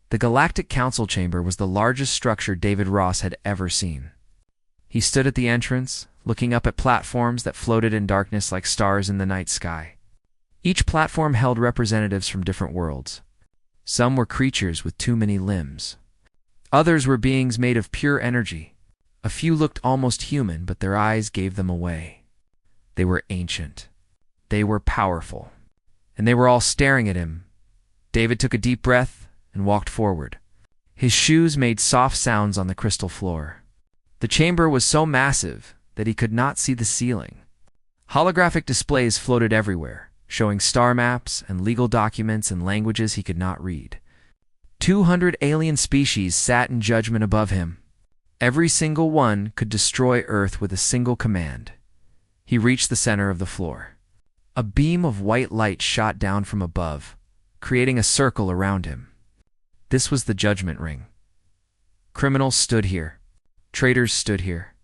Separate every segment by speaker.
Speaker 1: The Galactic Council Chamber was the largest structure David Ross had ever seen. He stood at the entrance, looking up at platforms that floated in darkness like stars in the night sky. Each platform held representatives from different worlds. Some were creatures with too many limbs. Others were beings made of pure energy. A few looked almost human, but their eyes gave them away. They were ancient. They were powerful. And they were all staring at him. David took a deep breath and walked forward. His shoes made soft sounds on the crystal floor. The chamber was so massive that he could not see the ceiling. Holographic displays floated everywhere, showing star maps and legal documents in languages he could not read. 200 alien species sat in judgment above him. Every single one could destroy Earth with a single command. He reached the center of the floor. A beam of white light shot down from above, creating a circle around him. This was the Judgment Ring. Criminals stood here. Traitors stood here.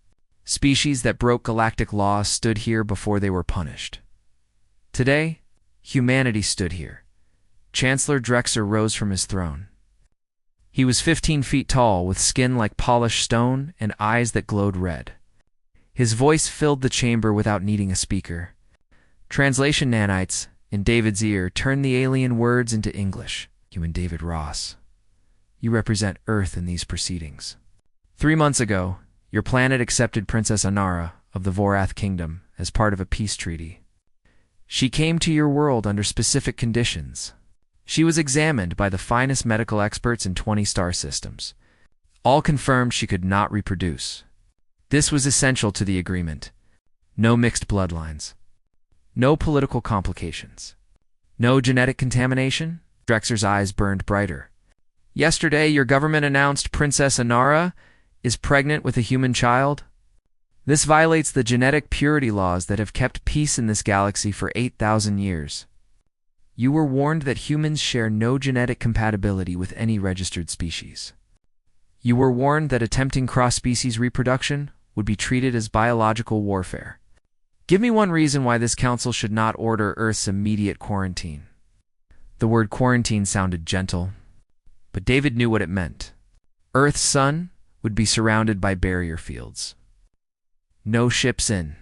Speaker 1: Species that broke galactic laws stood here before they were punished. Today, humanity stood here. Chancellor Drexler rose from his throne. He was 15 feet tall, with skin like polished stone and eyes that glowed red. His voice filled the chamber without needing a speaker. Translation nanites in David's ear turned the alien words into English. Human David Ross, you represent Earth in these proceedings. 3 months ago, your planet accepted Princess Anara of the Vorath Kingdom as part of a peace treaty. She came to your world under specific conditions. She was examined by the finest medical experts in 20 star systems. All confirmed she could not reproduce. This was essential to the agreement. No mixed bloodlines. No political complications. No genetic contamination. Drexler's eyes burned brighter. Yesterday, your government announced Princess Anara is pregnant with a human child. This violates the genetic purity laws that have kept peace in this galaxy for 8,000 years. You were warned that humans share no genetic compatibility with any registered species. You were warned that attempting cross-species reproduction would be treated as biological warfare. Give me one reason why this council should not order Earth's immediate quarantine. The word quarantine sounded gentle, but David knew what it meant. Earth's sun would be surrounded by barrier fields. No ships in,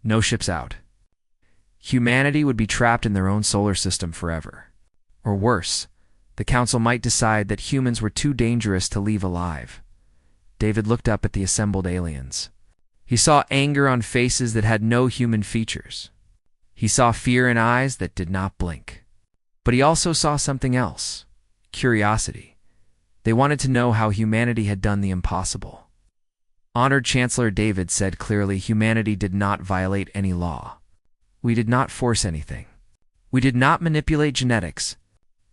Speaker 1: no ships out. Humanity would be trapped in their own solar system forever. Or worse, the council might decide that humans were too dangerous to leave alive. David looked up at the assembled aliens. He saw anger on faces that had no human features. He saw fear in eyes that did not blink. But he also saw something else: curiosity. They wanted to know how humanity had done the impossible. Honored Chancellor David said clearly, humanity did not violate any law. We did not force anything. We did not manipulate genetics.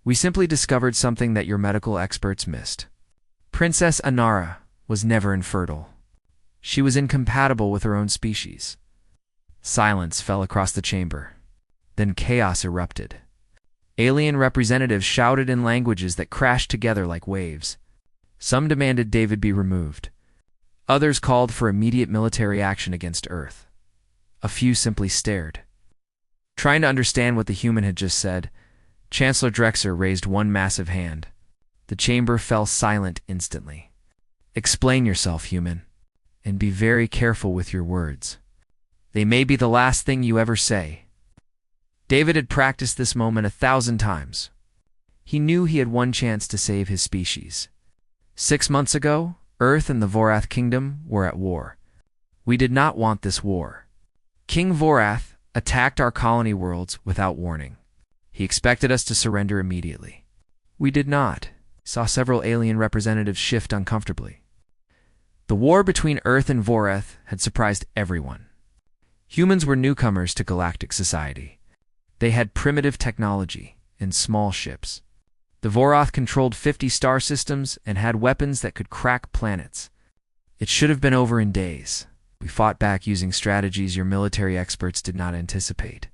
Speaker 1: We simply discovered something that your medical experts missed. Princess Anara was never infertile. She was incompatible with her own species. Silence fell across the chamber. Then chaos erupted. Alien representatives shouted in languages that crashed together like waves. Some demanded David be removed. Others called for immediate military action against Earth. A few simply stared. Trying to understand what the human had just said, Chancellor Drexler raised one massive hand. The chamber fell silent instantly. Explain yourself, human, and be very careful with your words. They may be the last thing you ever say. David had practiced this moment 1,000 times. He knew he had one chance to save his species. 6 months ago, Earth and the Vorath Kingdom were at war. We did not want this war. King Vorath attacked our colony worlds without warning. He expected us to surrender immediately. We did not. Saw several alien representatives shift uncomfortably. The war between Earth and Vorath had surprised everyone. Humans were newcomers to galactic society. They had primitive technology and small ships. The Vorath controlled 50 star systems and had weapons that could crack planets. It should have been over in days. We fought back using strategies your military experts did not anticipate.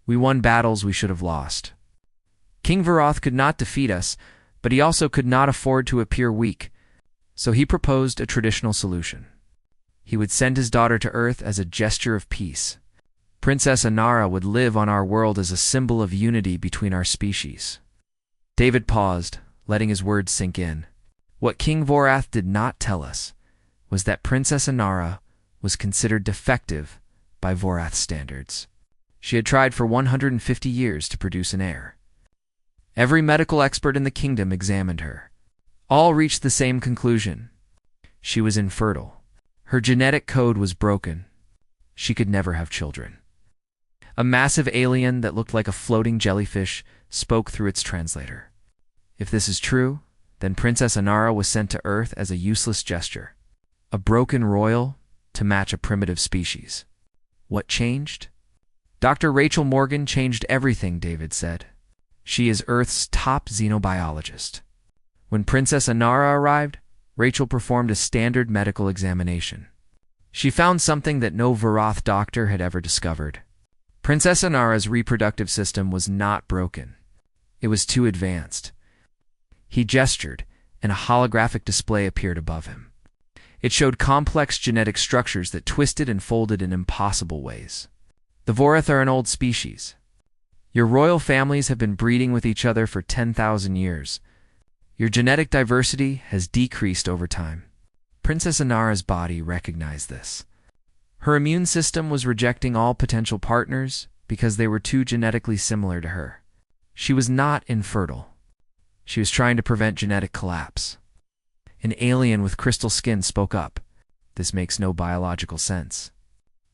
Speaker 1: We won battles we should have lost. King Vorath could not defeat us, but he also could not afford to appear weak, so he proposed a traditional solution. He would send his daughter to Earth as a gesture of peace. Princess Anara would live on our world as a symbol of unity between our species. David paused, letting his words sink in. What King Vorath did not tell us was that Princess Inara was considered defective by Vorath's standards. She had tried for 150 years to produce an heir. Every medical expert in the kingdom examined her. All reached the same conclusion. She was infertile. Her genetic code was broken. She could never have children. A massive alien that looked like a floating jellyfish spoke through its translator. If this is true, then Princess Inara was sent to Earth as a useless gesture. A broken royal to match a primitive species. What changed? Dr. Rachel Morgan changed everything, David said. She is Earth's top xenobiologist. When Princess Inara arrived, Rachel performed a standard medical examination. She found something that no Vorath doctor had ever discovered. Princess Inara's reproductive system was not broken. It was too advanced. He gestured, and a holographic display appeared above him. It showed complex genetic structures that twisted and folded in impossible ways. The Vorath are an old species. Your royal families have been breeding with each other for 10,000 years. Your genetic diversity has decreased over time. Princess Inara's body recognized this. Her immune system was rejecting all potential partners because they were too genetically similar to her. She was not infertile. She was trying to prevent genetic collapse. An alien with crystal skin spoke up. This makes no biological sense.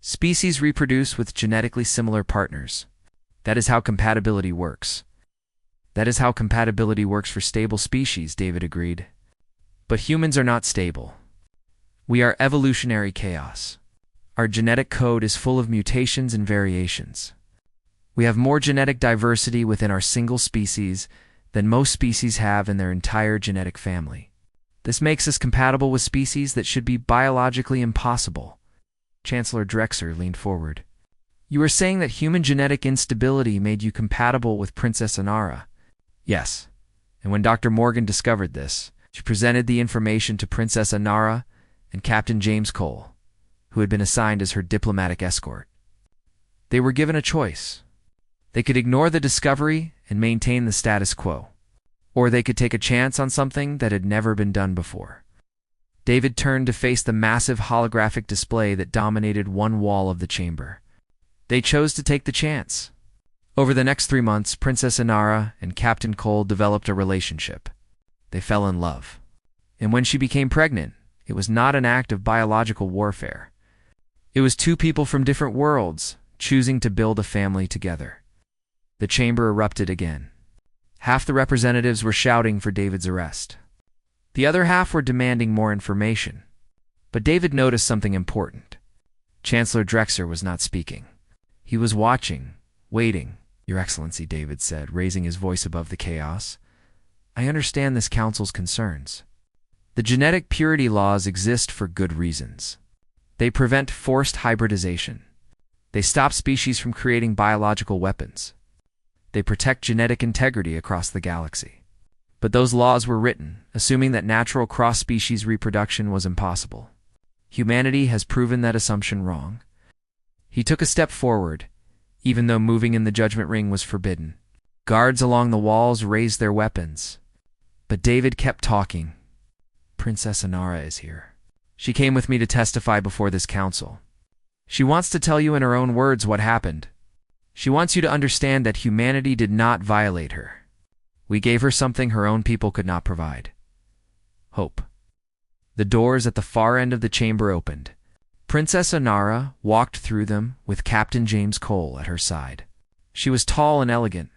Speaker 1: Species reproduce with genetically similar partners. That is how compatibility works. That is how compatibility works for stable species, David agreed. But humans are not stable. We are evolutionary chaos. Our genetic code is full of mutations and variations. We have more genetic diversity within our single species than most species have in their entire genetic family. This makes us compatible with species that should be biologically impossible. Chancellor Drexler leaned forward. You are saying that human genetic instability made you compatible with Princess Inara? Yes. And when Dr. Morgan discovered this, she presented the information to Princess Inara and Captain James Cole, who had been assigned as her diplomatic escort. They were given a choice. They could ignore the discovery and maintain the status quo, or they could take a chance on something that had never been done before. David turned to face the massive holographic display that dominated one wall of the chamber. They chose to take the chance. Over the next 3 months, Princess Inara and Captain Cole developed a relationship. They fell in love. And when she became pregnant, it was not an act of biological warfare. It was two people from different worlds choosing to build a family together. The chamber erupted again. Half the representatives were shouting for David's arrest. The other half were demanding more information. But David noticed something important. Chancellor Drexler was not speaking. He was watching, waiting. Your Excellency, David said, raising his voice above the chaos. I understand this council's concerns. The genetic purity laws exist for good reasons. They prevent forced hybridization. They stop species from creating biological weapons. They protect genetic integrity across the galaxy. But those laws were written, assuming that natural cross-species reproduction was impossible. Humanity has proven that assumption wrong. He took a step forward, even though moving in the judgment ring was forbidden. Guards along the walls raised their weapons. But David kept talking. Princess Inara is here. She came with me to testify before this council. She wants to tell you in her own words what happened. She wants you to understand that humanity did not violate her. We gave her something her own people could not provide. Hope. The doors at the far end of the chamber opened. Princess Inara walked through them with Captain James Cole at her side. She was tall and elegant,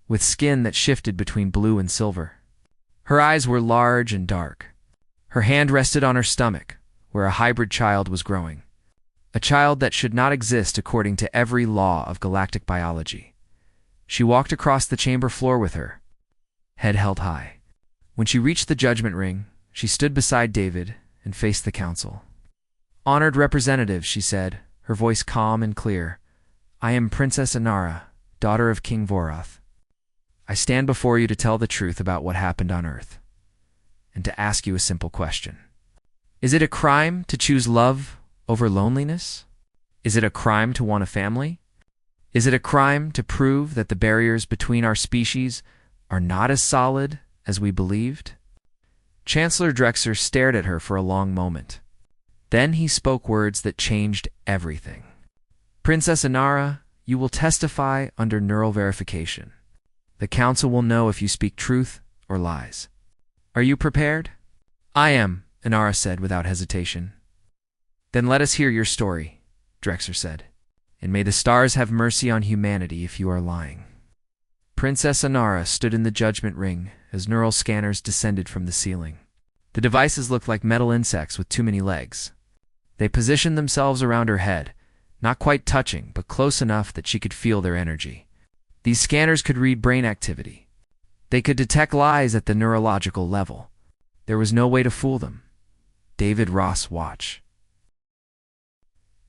Speaker 1: with skin that shifted between blue and silver. Her eyes were large and dark. Her hand rested on her stomach, where a hybrid child was growing. A child that should not exist according to every law of galactic biology. She walked across the chamber floor with her, head held high. When she reached the judgment ring, she stood beside David and faced the council. Honored representatives, she said, her voice calm and clear, I am Princess Inara, daughter of King Vorath. I stand before you to tell the truth about what happened on Earth, and to ask you a simple question. Is it a crime to choose love over loneliness? Is it a crime to want a family? Is it a crime to prove that the barriers between our species are not as solid as we believed? Chancellor Drexler stared at her for a long moment. Then he spoke words that changed everything. Princess Inara, you will testify under neural verification. The council will know if you speak truth or lies. Are you prepared? I am, Inara said without hesitation. Then let us hear your story, Drexler said. And may the stars have mercy on humanity if you are lying. Princess Inara stood in the judgment ring as neural scanners descended from the ceiling. The devices looked like metal insects with too many legs. They positioned themselves around her head, not quite touching, but close enough that she could feel their energy. These scanners could read brain activity. They could detect lies at the neurological level. There was no way to fool them. David Ross watched.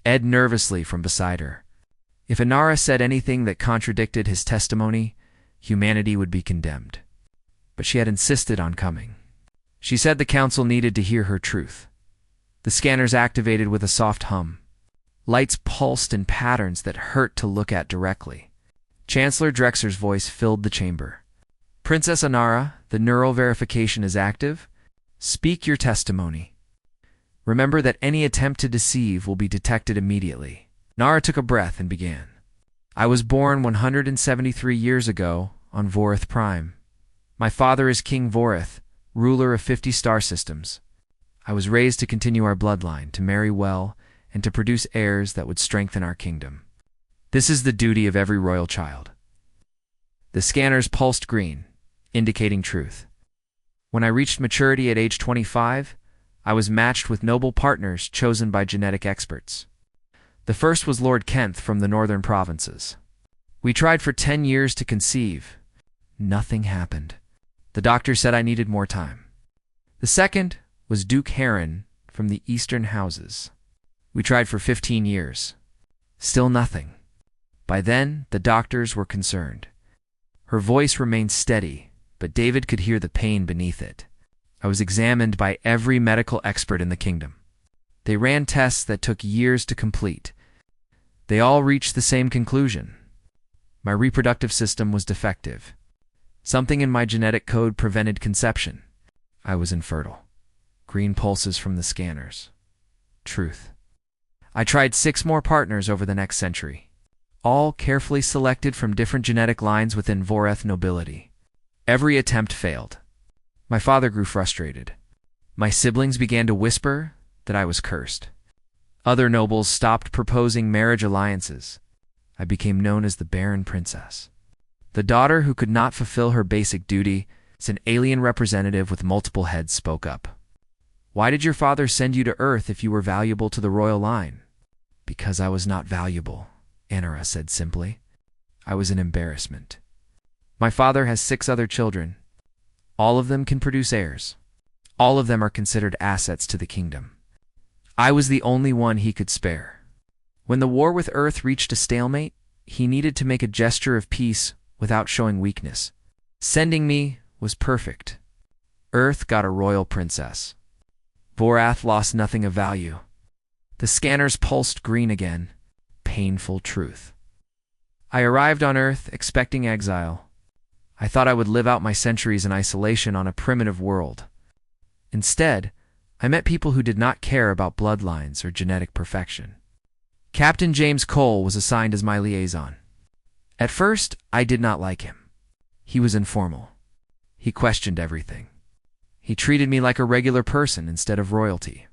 Speaker 1: Ed nervously from beside her. If Inara said anything that contradicted his testimony, humanity would be condemned. But she had insisted on coming. She said the council needed to hear her truth. The scanners activated with a soft hum. Lights pulsed in patterns that hurt to look at directly. Chancellor Drexler's voice filled the chamber. Princess Inara, the neural verification is active. Speak your testimony. Remember that any attempt to deceive will be detected immediately. Inara took a breath and began. I was born 173 years ago on Vorith Prime. My father is King Vorith, ruler of 50 star systems. I was raised to continue our bloodline, to marry well, and to produce heirs that would strengthen our kingdom. This is the duty of every royal child. The scanners pulsed green, indicating truth. When I reached maturity at age 25, I was matched with noble partners chosen by genetic experts. The first was Lord Kent from the northern provinces. We tried for 10 years to conceive. Nothing happened. The doctor said I needed more time. The second was Duke Heron from the eastern houses. We tried for 15 years. Still nothing. By then, the doctors were concerned. Her voice remained steady, but David could hear the pain beneath it. I was examined by every medical expert in the kingdom. They ran tests that took years to complete. They all reached the same conclusion. My reproductive system was defective. Something in my genetic code prevented conception. I was infertile. Green pulses from the scanners. Truth. I tried 6 more partners over the next century, all carefully selected from different genetic lines within Voreth nobility. Every attempt failed. My father grew frustrated. My siblings began to whisper that I was cursed. Other nobles stopped proposing marriage alliances. I became known as the Barren Princess. The daughter who could not fulfill her basic duty, as an alien representative with multiple heads, spoke up. Why did your father send you to Earth if you were valuable to the royal line? Because I was not valuable, Inara said simply. I was an embarrassment. My father has 6 other children. All of them can produce heirs. All of them are considered assets to the kingdom. I was the only one he could spare. When the war with Earth reached a stalemate, he needed to make a gesture of peace without showing weakness. Sending me was perfect. Earth got a royal princess. Vorath lost nothing of value. The scanners pulsed green again. Painful truth. I arrived on Earth expecting exile. I thought I would live out my centuries in isolation on a primitive world. Instead, I met people who did not care about bloodlines or genetic perfection. Captain James Cole was assigned as my liaison. At first, I did not like him. He was informal. He questioned everything. He treated me like a regular person instead of royalty.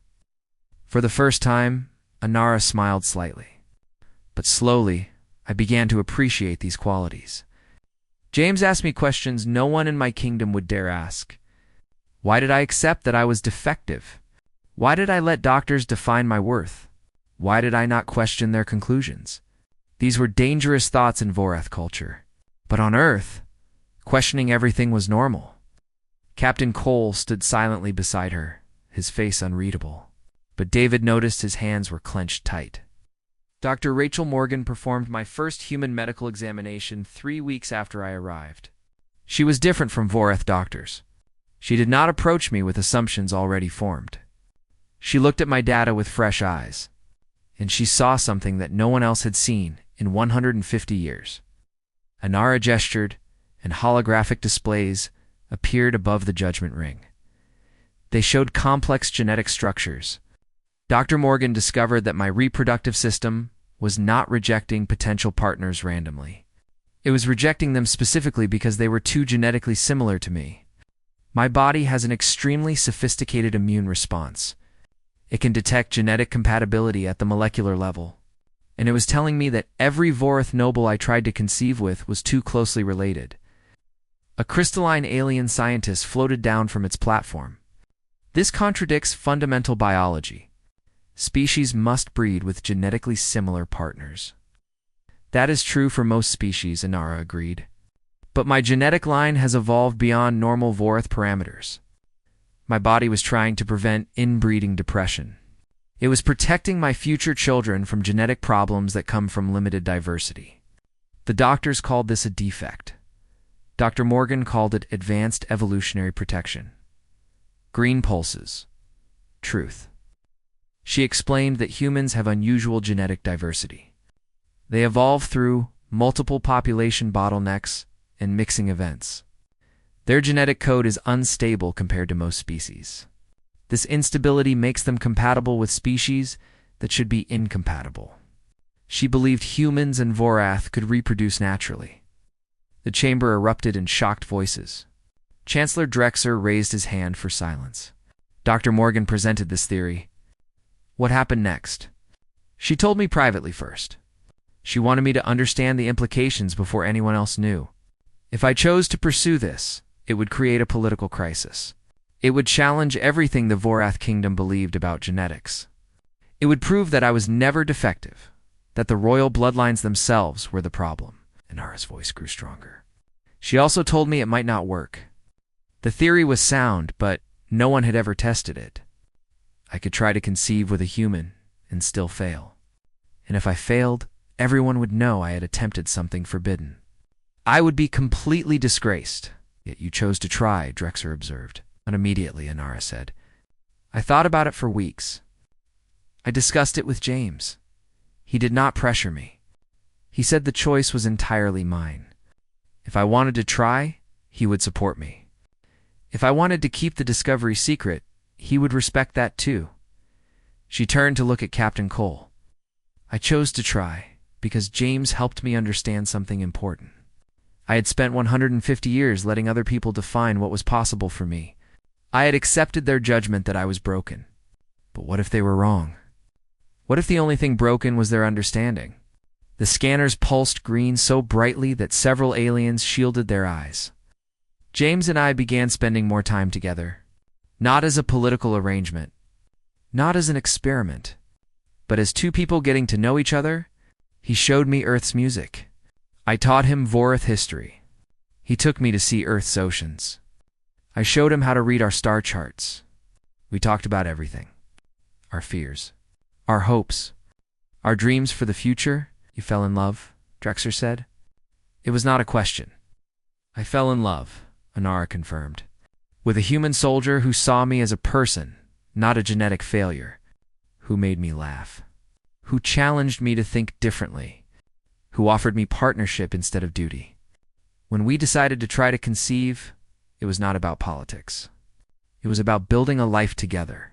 Speaker 1: For the first time, Inara smiled slightly. But slowly, I began to appreciate these qualities. James asked me questions no one in my kingdom would dare ask. Why did I accept that I was defective? Why did I let doctors define my worth? Why did I not question their conclusions? These were dangerous thoughts in Voreth culture. But on Earth, questioning everything was normal. Captain Cole stood silently beside her, his face unreadable. But David noticed his hands were clenched tight. Dr. Rachel Morgan performed my first human medical examination 3 weeks after I arrived. She was different from Voreth doctors. She did not approach me with assumptions already formed. She looked at my data with fresh eyes, and she saw something that no one else had seen in 150 years. Inara gestured, and holographic displays appeared above the judgment ring. They showed complex genetic structures. Dr. Morgan discovered that my reproductive system was not rejecting potential partners randomly. It was rejecting them specifically because they were too genetically similar to me. My body has an extremely sophisticated immune response. It can detect genetic compatibility at the molecular level. And it was telling me that every Vorith noble I tried to conceive with was too closely related. A crystalline alien scientist floated down from its platform. This contradicts fundamental biology. Species must breed with genetically similar partners. That is true for most species, Inara agreed. But my genetic line has evolved beyond normal Vorith parameters. My body was trying to prevent inbreeding depression. It was protecting my future children from genetic problems that come from limited diversity. The doctors called this a defect. Dr. Morgan called it advanced evolutionary protection. Green pulses. Truth. She explained that humans have unusual genetic diversity. They evolve through multiple population bottlenecks and mixing events. Their genetic code is unstable compared to most species. This instability makes them compatible with species that should be incompatible. She believed humans and Vorath could reproduce naturally. The chamber erupted in shocked voices. Chancellor Drexer raised his hand for silence. Dr. Morgan presented this theory. What happened next? She told me privately first. She wanted me to understand the implications before anyone else knew. If I chose to pursue this, it would create a political crisis. It would challenge everything the Vorath kingdom believed about genetics. It would prove that I was never defective, that the royal bloodlines themselves were the problem. Inara's voice grew stronger. She also told me it might not work. The theory was sound, but no one had ever tested it. I could try to conceive with a human and still fail. And if I failed, everyone would know I had attempted something forbidden. I would be completely disgraced. Yet you chose to try, Drexer observed. Immediately, Inara said. I thought about it for weeks. I discussed it with James. He did not pressure me. He said the choice was entirely mine. If I wanted to try, he would support me. If I wanted to keep the discovery secret, he would respect that too. She turned to look at Captain Cole. I chose to try because James helped me understand something important. I had spent 150 years letting other people define what was possible for me. I had accepted their judgment that I was broken. But what if they were wrong? What if the only thing broken was their understanding? The scanners pulsed green so brightly that several aliens shielded their eyes. James and I began spending more time together, not as a political arrangement, not as an experiment, but as two people getting to know each other. He showed me Earth's music. I taught him Vorith history. He took me to see Earth's oceans. I showed him how to read our star charts. We talked about everything. Our fears, our hopes, our dreams for the future. You fell in love, Drexer said. It was not a question. I fell in love, Inara confirmed, with a human soldier who saw me as a person, not a genetic failure, who made me laugh, who challenged me to think differently, who offered me partnership instead of duty. When we decided to try to conceive, it was not about politics. It was about building a life together.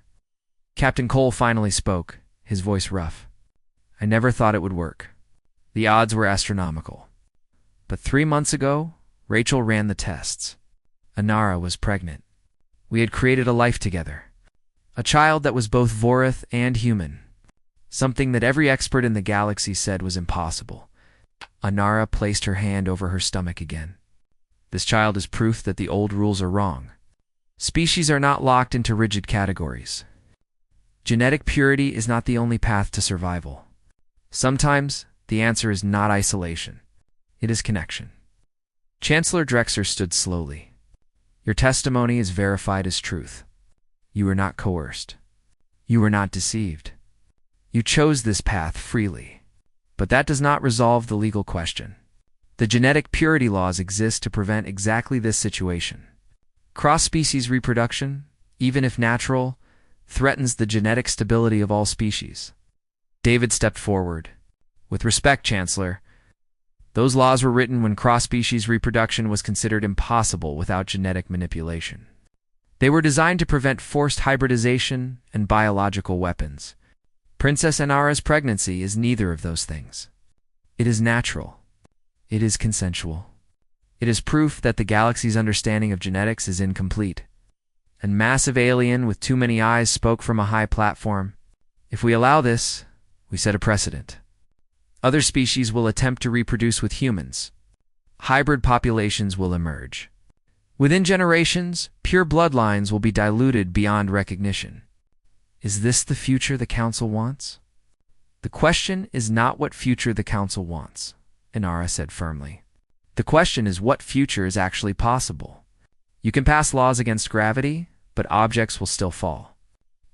Speaker 1: Captain Cole finally spoke, his voice rough. I never thought it would work. The odds were astronomical. But 3 months ago, Rachel ran the tests. Inara was pregnant. We had created a life together. A child that was both Vorith and human. Something that every expert in the galaxy said was impossible. Inara placed her hand over her stomach again. This child is proof that the old rules are wrong. Species are not locked into rigid categories. Genetic purity is not the only path to survival. Sometimes, the answer is not isolation. It is connection. Chancellor Drexer stood slowly. Your testimony is verified as truth. You were not coerced. You were not deceived. You chose this path freely. But that does not resolve the legal question. The genetic purity laws exist to prevent exactly this situation. Cross-species reproduction, even if natural, threatens the genetic stability of all species. David stepped forward. With respect, Chancellor, Those laws were written when cross-species reproduction was considered impossible without genetic manipulation. They were designed to prevent forced hybridization and biological weapons. Princess Inara's pregnancy is neither of those things. It is natural. It is consensual. It is proof that the galaxy's understanding of genetics is incomplete. A massive alien with too many eyes spoke from a high platform. If we allow this, we set a precedent. Other species will attempt to reproduce with humans. Hybrid populations will emerge. Within generations, pure bloodlines will be diluted beyond recognition. Is this the future the Council wants? The question is not what future the Council wants, Inara said firmly. The question is what future is actually possible. You can pass laws against gravity, but objects will still fall.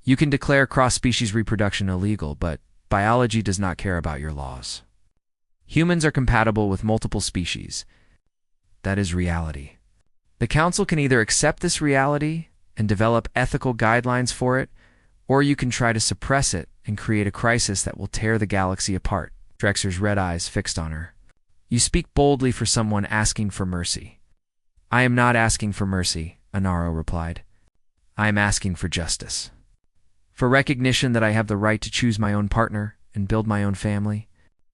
Speaker 1: You can declare cross-species reproduction illegal, but biology does not care about your laws. Humans are compatible with multiple species. That is reality. The Council can either accept this reality and develop ethical guidelines for it, or you can try to suppress it and create a crisis that will tear the galaxy apart. Drexer's red eyes fixed on her. You speak boldly for someone asking for mercy. I am not asking for mercy, Inara replied. I am asking for justice. For recognition that I have the right to choose my own partner and build my own family.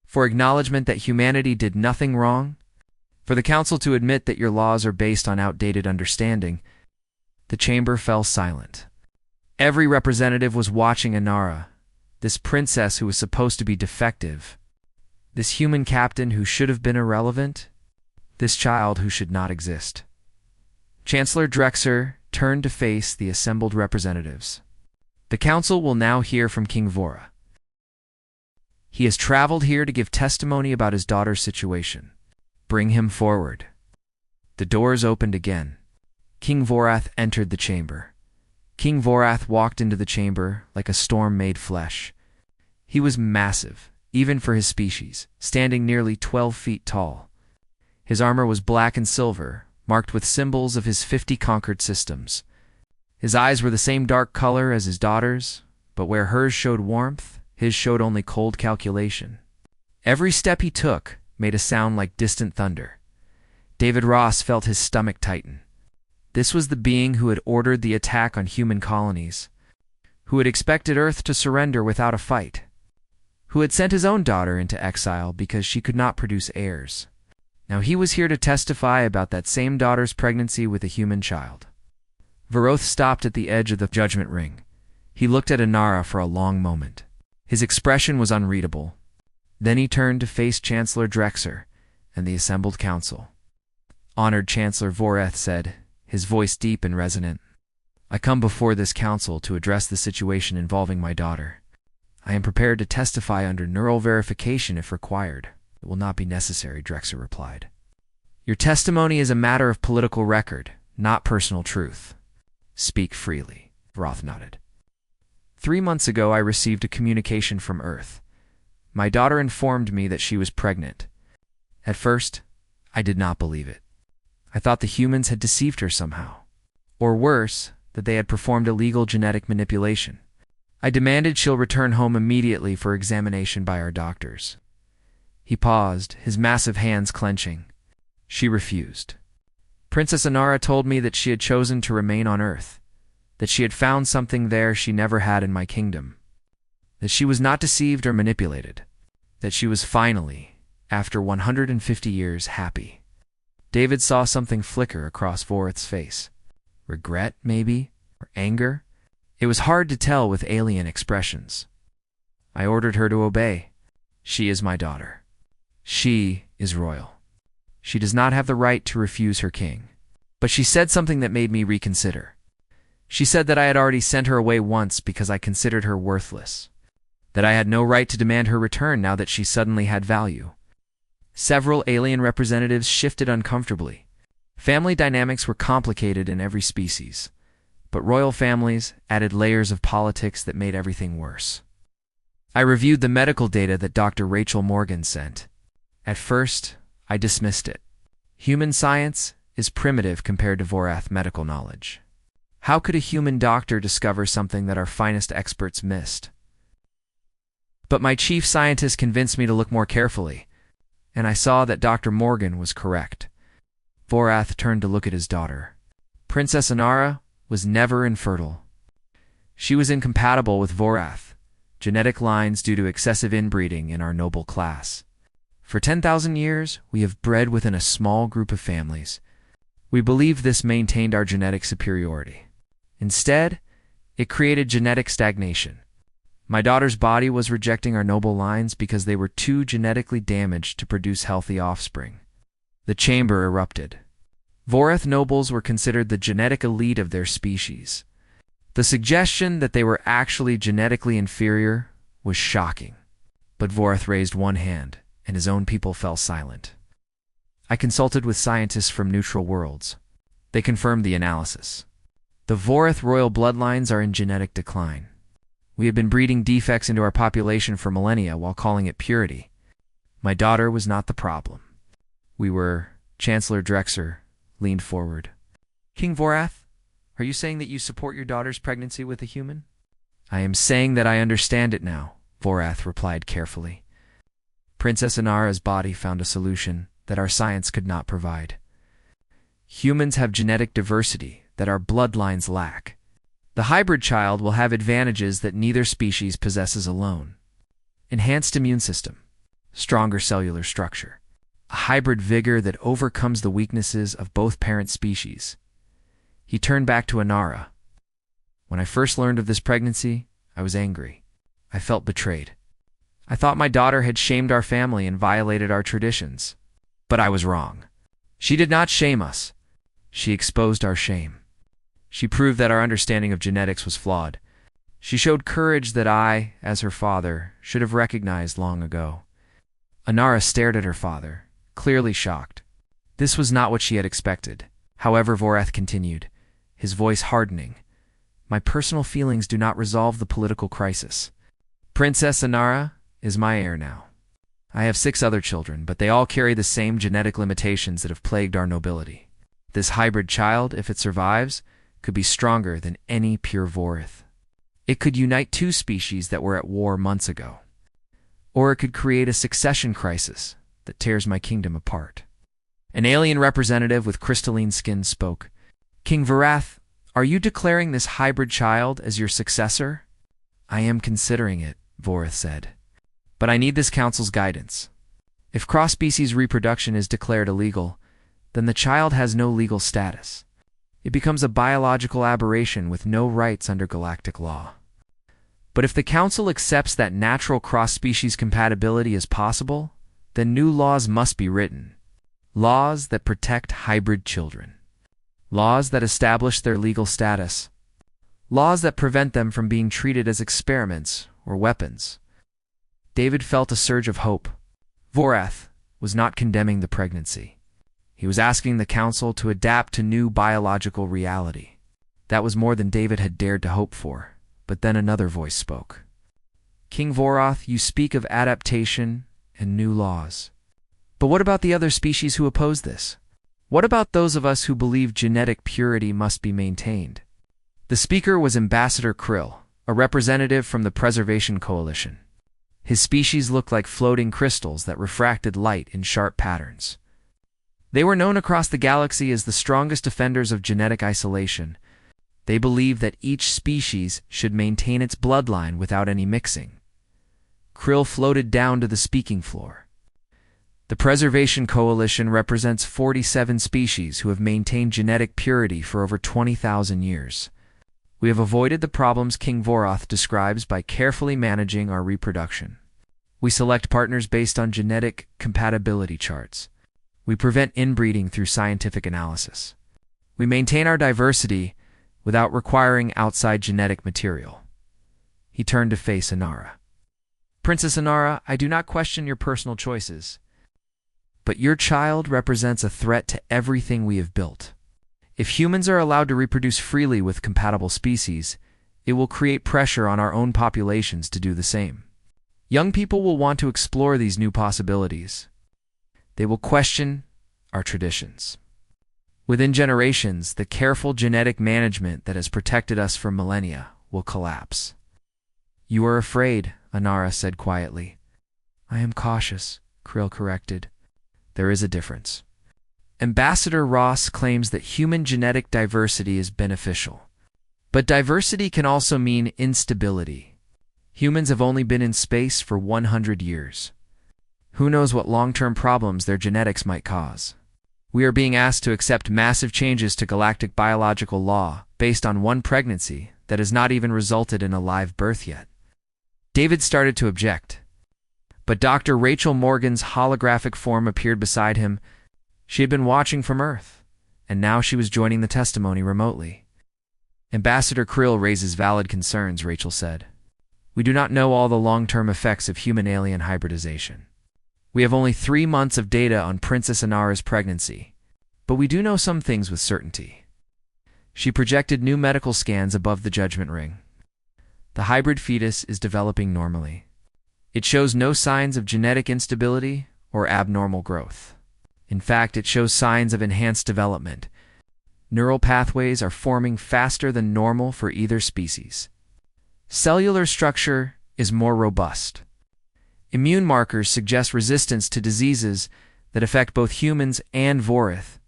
Speaker 1: For acknowledgement that humanity did nothing wrong. For the Council to admit that your laws are based on outdated understanding. The chamber fell silent. Every representative was watching Inara, this princess who was supposed to be defective, this human captain who should have been irrelevant, this child who should not exist. Chancellor Drexer turned to face the assembled representatives. The Council will now hear from King Vora. He has traveled here to give testimony about his daughter's situation. Bring him forward. The doors opened again. King Vorath entered the chamber. King Vorath walked into the chamber like a storm made flesh. He was massive, even for his species, standing nearly 12 feet tall. His armor was black and silver, marked with symbols of his 50 conquered systems. His eyes were the same dark color as his daughter's, but where hers showed warmth, his showed only cold calculation. Every step he took made a sound like distant thunder. David Ross felt his stomach tighten. This was the being who had ordered the attack on human colonies, who had expected Earth to surrender without a fight, who had sent his own daughter into exile because she could not produce heirs. Now he was here to testify about that same daughter's pregnancy with a human child. Vorath stopped at the edge of the judgment ring. He looked at Inara for a long moment. His expression was unreadable. Then he turned to face Chancellor Drexer and the assembled council. Honored Chancellor Vorath said, his voice deep and resonant, I come before this council to address the situation involving my daughter. I am prepared to testify under neural verification if required. It will not be necessary, Drexer replied. Your testimony is a matter of political record, not personal truth. Speak freely, Vorath nodded. 3 months ago I received a communication from Earth. My daughter informed me that she was pregnant. At first, I did not believe it. I thought the humans had deceived her somehow. Or worse, that they had performed illegal genetic manipulation. I demanded she'll return home immediately for examination by our doctors. He paused, his massive hands clenching. She refused. Princess Inara told me that she had chosen to remain on Earth, that she had found something there she never had in my kingdom, that she was not deceived or manipulated, that she was finally, after 150 years, happy. David saw something flicker across Vorath's face. Regret, maybe? Or anger? It was hard to tell with alien expressions. I ordered her to obey. She is my daughter. She is royal. She does not have the right to refuse her king. But she said something that made me reconsider. She said that I had already sent her away once because I considered her worthless, that I had no right to demand her return now that she suddenly had value. Several alien representatives shifted uncomfortably. Family dynamics were complicated in every species, but royal families added layers of politics that made everything worse. I reviewed the medical data that Dr. Rachel Morgan sent. At first, I dismissed it. Human science is primitive compared to Vorath medical knowledge. How could a human doctor discover something that our finest experts missed? But my chief scientist convinced me to look more carefully. and I saw that Dr. Morgan was correct. Vorath turned to look at his daughter. Princess Inara was never infertile. She was incompatible with Vorath, genetic lines due to excessive inbreeding in our noble class. For 10,000 years, we have bred within a small group of families. We believed this maintained our genetic superiority. Instead, it created genetic stagnation. My daughter's body was rejecting our noble lines because they were too genetically damaged to produce healthy offspring. The chamber erupted. Vorath nobles were considered the genetic elite of their species. The suggestion that they were actually genetically inferior was shocking. But Vorath raised one hand, and his own people fell silent. I consulted with scientists from neutral worlds. They confirmed the analysis. The Vorath royal bloodlines are in genetic decline. We had been breeding defects into our population for millennia while calling it purity. My daughter was not the problem. We were. Chancellor Drexer leaned forward. King Vorath, are you saying that you support your daughter's pregnancy with a human? I am saying that I understand it now, Vorath replied carefully. Princess Inara's body found a solution that our science could not provide. Humans have genetic diversity that our bloodlines lack. The hybrid child will have advantages that neither species possesses alone. Enhanced immune system, stronger cellular structure, a hybrid vigor that overcomes the weaknesses of both parent species. He turned back to Inara. When I first learned of this pregnancy, I was angry. I felt betrayed. I thought my daughter had shamed our family and violated our traditions. But I was wrong. She did not shame us. She exposed our shame. She proved that our understanding of genetics was flawed. She showed courage that I, as her father, should have recognized long ago. Inara stared at her father, clearly shocked. This was not what she had expected. However, Vorath continued, his voice hardening. My personal feelings do not resolve the political crisis. Princess Inara is my heir now. I have 6 other children, but they all carry the same genetic limitations that have plagued our nobility. This hybrid child, if it survives, could be stronger than any pure Vorath. It could unite 2 species that were at war months ago. Or it could create a succession crisis that tears my kingdom apart. An alien representative with crystalline skin spoke. King Vorath, are you declaring this hybrid child as your successor? I am considering it, Vorath said. But I need this council's guidance. If cross-species reproduction is declared illegal, then the child has no legal status. It becomes a biological aberration with no rights under galactic law. But if the council accepts that natural cross-species compatibility is possible, then new laws must be written. Laws that protect hybrid children. Laws that establish their legal status. Laws that prevent them from being treated as experiments or weapons. David felt a surge of hope. Vorath was not condemning the pregnancy. He was asking the council to adapt to new biological reality. That was more than David had dared to hope for. But then another voice spoke. King Vorath, you speak of adaptation and new laws. But what about the other species who oppose this? What about those of us who believe genetic purity must be maintained? The speaker was Ambassador Krill, a representative from the Preservation Coalition. His species looked like floating crystals that refracted light in sharp patterns. They were known across the galaxy as the strongest defenders of genetic isolation. They believed that each species should maintain its bloodline without any mixing. Krill floated down to the speaking floor. The Preservation Coalition represents 47 species who have maintained genetic purity for over 20,000 years. We have avoided the problems King Vorath describes by carefully managing our reproduction. We select partners based on genetic compatibility charts. We prevent inbreeding through scientific analysis. We maintain our diversity without requiring outside genetic material. He turned to face Inara. Princess Inara, I do not question your personal choices, but your child represents a threat to everything we have built. If humans are allowed to reproduce freely with compatible species, it will create pressure on our own populations to do the same. Young people will want to explore these new possibilities. They will question our traditions. Within generations, the careful genetic management that has protected us for millennia will collapse. You are afraid, Inara said quietly. I am cautious, Krill corrected. there is a difference. Ambassador Ross claims that human genetic diversity is beneficial. But diversity can also mean instability. Humans have only been in space for 100 years. Who knows what long-term problems their genetics might cause? We are being asked to accept massive changes to galactic biological law based on one pregnancy that has not even resulted in a live birth yet. David started to object. But Dr. Rachel Morgan's holographic form appeared beside him. She had been watching from Earth, and now she was joining the testimony remotely. Ambassador Krill raises valid concerns, Rachel said. We do not know all the long-term effects of human-alien hybridization. We have only 3 months of data on Princess Inara's pregnancy, but we do know some things with certainty. She projected new medical scans above the judgment ring. The hybrid fetus is developing normally. It shows no signs of genetic instability or abnormal growth. In fact, it shows signs of enhanced development. Neural pathways are forming faster than normal for either species. Cellular structure is more robust. Immune markers suggest resistance to diseases that affect both humans and Vorith.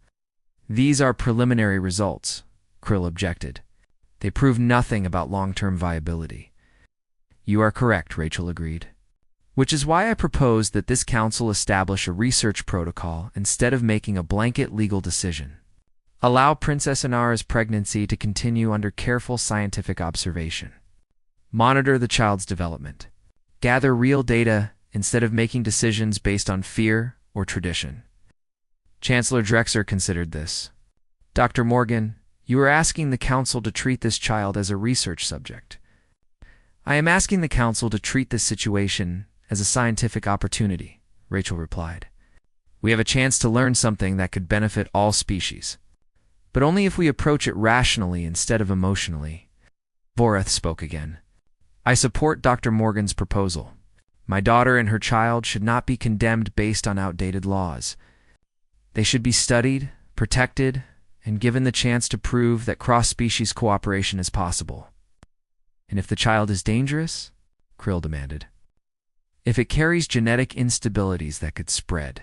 Speaker 1: These are preliminary results, Krill objected. They prove nothing about long-term viability. You are correct, Rachel agreed. Which is why I propose that this council establish a research protocol instead of making a blanket legal decision. Allow Princess Inara's pregnancy to continue under careful scientific observation. Monitor the child's development. Gather real data instead of making decisions based on fear or tradition. Chancellor Drexler considered this. Dr. Morgan, you are asking the council to treat this child as a research subject. I am asking the council to treat this situation as a scientific opportunity, Rachel replied. We have a chance to learn something that could benefit all species, but only if we approach it rationally instead of emotionally. Vorith spoke again. I support Dr. Morgan's proposal. My daughter and her child should not be condemned based on outdated laws. They should be studied, protected, and given the chance to prove that cross-species cooperation is possible. And if the child is dangerous? Krill demanded. If it carries genetic instabilities that could spread.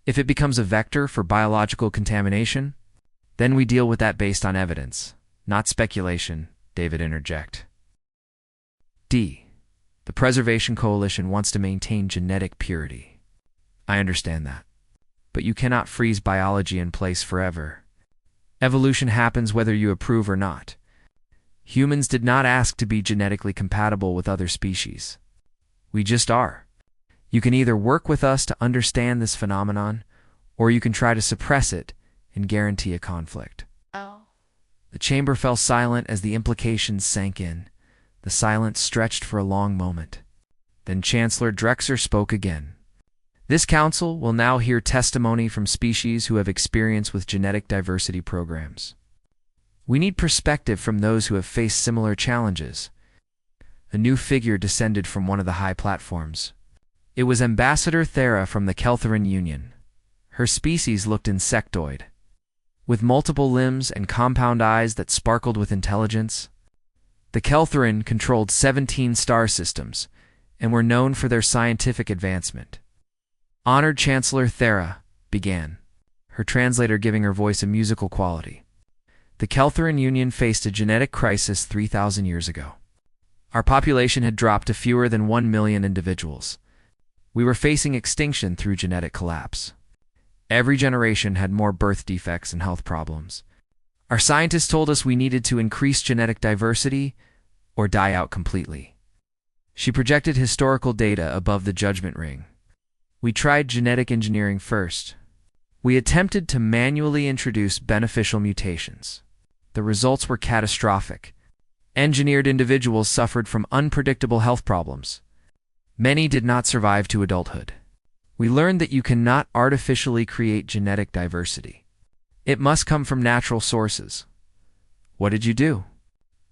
Speaker 1: If it becomes a vector for biological contamination? Then we deal with that based on evidence, not speculation, David interjected. D. The Preservation Coalition wants to maintain genetic purity. I understand that. But you cannot freeze biology in place forever. Evolution happens whether you approve or not. Humans did not ask to be genetically compatible with other species. We just are. You can either work with us to understand this phenomenon, or you can try to suppress it and guarantee a conflict.
Speaker 2: Oh.
Speaker 1: The chamber fell silent as the implications sank in. The silence stretched for a long moment. Then Chancellor Drexler spoke again. This council will now hear testimony from species who have experience with genetic diversity programs. We need perspective from those who have faced similar challenges. A new figure descended from one of the high platforms. It was Ambassador Thera from the Keltheran Union. Her species looked insectoid, with multiple limbs and compound eyes that sparkled with intelligence. The Keltheran controlled 17 star systems and were known for their scientific advancement. Honored Chancellor Thera began, her translator giving her voice a musical quality. The Keltheran Union faced a genetic crisis 3,000 years ago. Our population had dropped to fewer than 1 million individuals. We were facing extinction through genetic collapse. Every generation had more birth defects and health problems. Our scientists told us we needed to increase genetic diversity or die out completely. She projected historical data above the judgment ring. We tried genetic engineering first. We attempted to manually introduce beneficial mutations. The results were catastrophic. Engineered individuals suffered from unpredictable health problems. Many did not survive to adulthood. We learned that you cannot artificially create genetic diversity. It must come from natural sources. What did you do?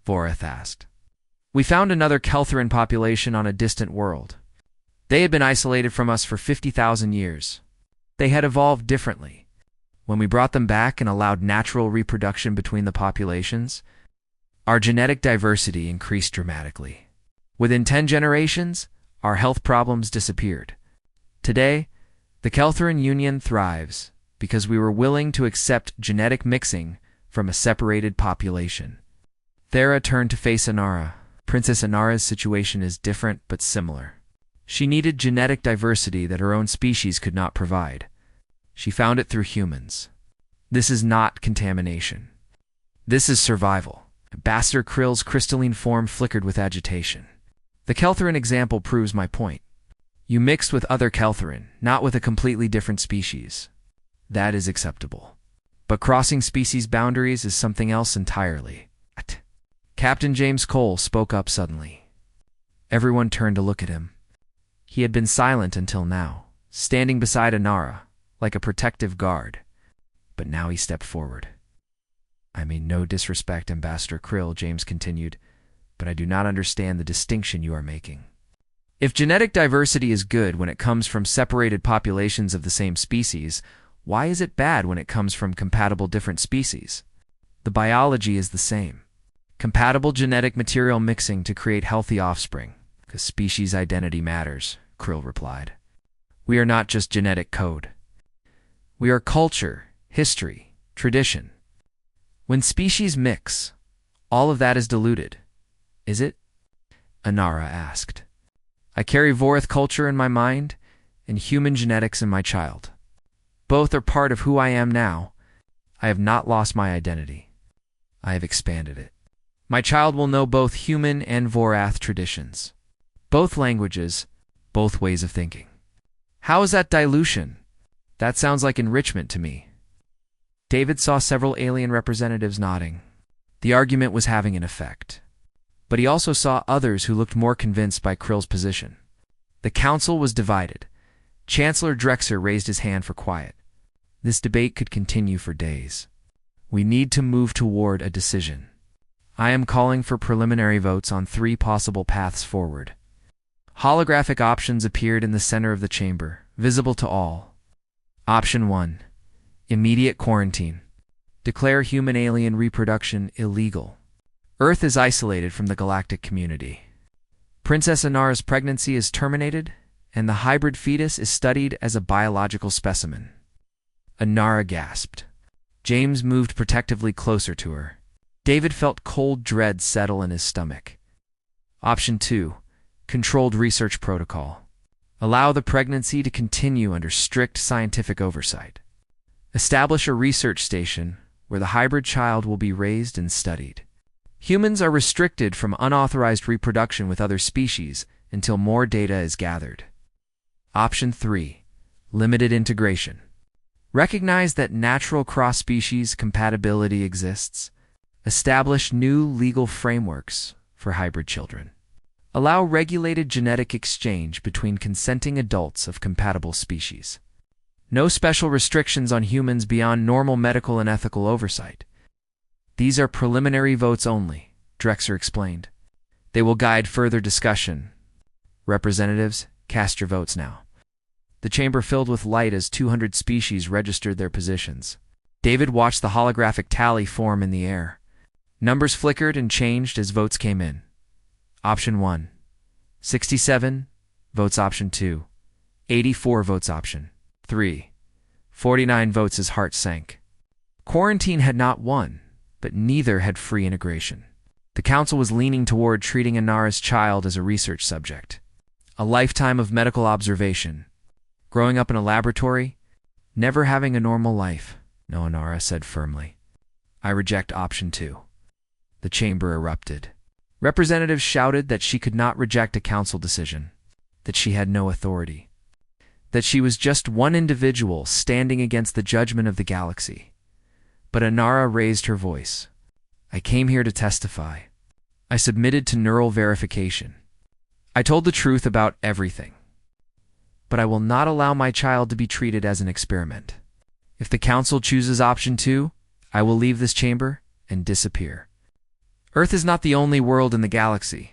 Speaker 1: Vorith asked. We found another Keltheran population on a distant world. They had been isolated from us for 50,000 years. They had evolved differently. When we brought them back and allowed natural reproduction between the populations, our genetic diversity increased dramatically. Within 10 generations, our health problems disappeared. Today, The Keltheran Union thrives because we were willing to accept genetic mixing from a separated population. Thera turned to face Inara. Princess Inara's situation is different but similar. She needed genetic diversity that her own species could not provide. She found it through humans. This is not contamination. This is survival. Ambassador Krill's crystalline form flickered with agitation. The Keltheran example proves my point. You mixed with other Keltheran, not with a completely different species. That is acceptable. But crossing species boundaries is something else entirely. Captain James Cole spoke up suddenly. Everyone turned to look at him. He had been silent until now, standing beside Inara, like a protective guard. But now he stepped forward. I mean no disrespect, Ambassador Krill, James continued, but I do not understand the distinction you are making. If genetic diversity is good when it comes from separated populations of the same species, why is it bad when it comes from compatible different species? The biology is the same. Compatible genetic material mixing to create healthy offspring, because species identity matters, Krill replied. We are not just genetic code. We are culture, history, tradition. When species mix, all of that is diluted, is it? Inara asked. I carry Vorith culture in my mind and human genetics in my child. Both are part of who I am now. I have not lost my identity. I have expanded it. My child will know both human and Vorath traditions. Both languages, both ways of thinking. How is that dilution? That sounds like enrichment to me. David saw several alien representatives nodding. The argument was having an effect. But he also saw others who looked more convinced by Krill's position. The council was divided. Chancellor Drexer raised his hand for quiet. This debate could continue for days. We need to move toward a decision. I am calling for preliminary votes on 3 possible paths forward. Holographic options appeared in the center of the chamber, visible to all. Option 1. Immediate quarantine. Declare human-alien reproduction illegal. Earth is isolated from the galactic community. Princess Inara's pregnancy is terminated, and the hybrid fetus is studied as a biological specimen. Inara gasped. James moved protectively closer to her. David felt cold dread settle in his stomach. Option 2. Controlled research protocol. Allow the pregnancy to continue under strict scientific oversight. Establish a research station where the hybrid child will be raised and studied. Humans are restricted from unauthorized reproduction with other species until more data is gathered. Option 3. Limited integration. Recognize that natural cross-species compatibility exists. Establish new legal frameworks for hybrid children. Allow regulated genetic exchange between consenting adults of compatible species. No special restrictions on humans beyond normal medical and ethical oversight. These are preliminary votes only, Drexer explained. They will guide further discussion. Representatives, cast your votes now. The chamber filled with light as 200 species registered their positions. David watched the holographic tally form in the air. Numbers flickered and changed as votes came in. Option 1. 67 votes option 2. 84 votes option 3. 49 votes. His heart sank. Quarantine had not won, but neither had free integration. The council was leaning toward treating Inara's child as a research subject. A lifetime of medical observation. Growing up in a laboratory, never having a normal life. No, Inara said firmly. I reject option 2. The chamber erupted. Representatives shouted that she could not reject a council decision, that she had no authority, that she was just one individual standing against the judgment of the galaxy. But Inara raised her voice. I came here to testify. I submitted to neural verification. I told the truth about everything. But I will not allow my child to be treated as an experiment. If the council chooses option 2, I will leave this chamber and disappear. Earth is not the only world in the galaxy.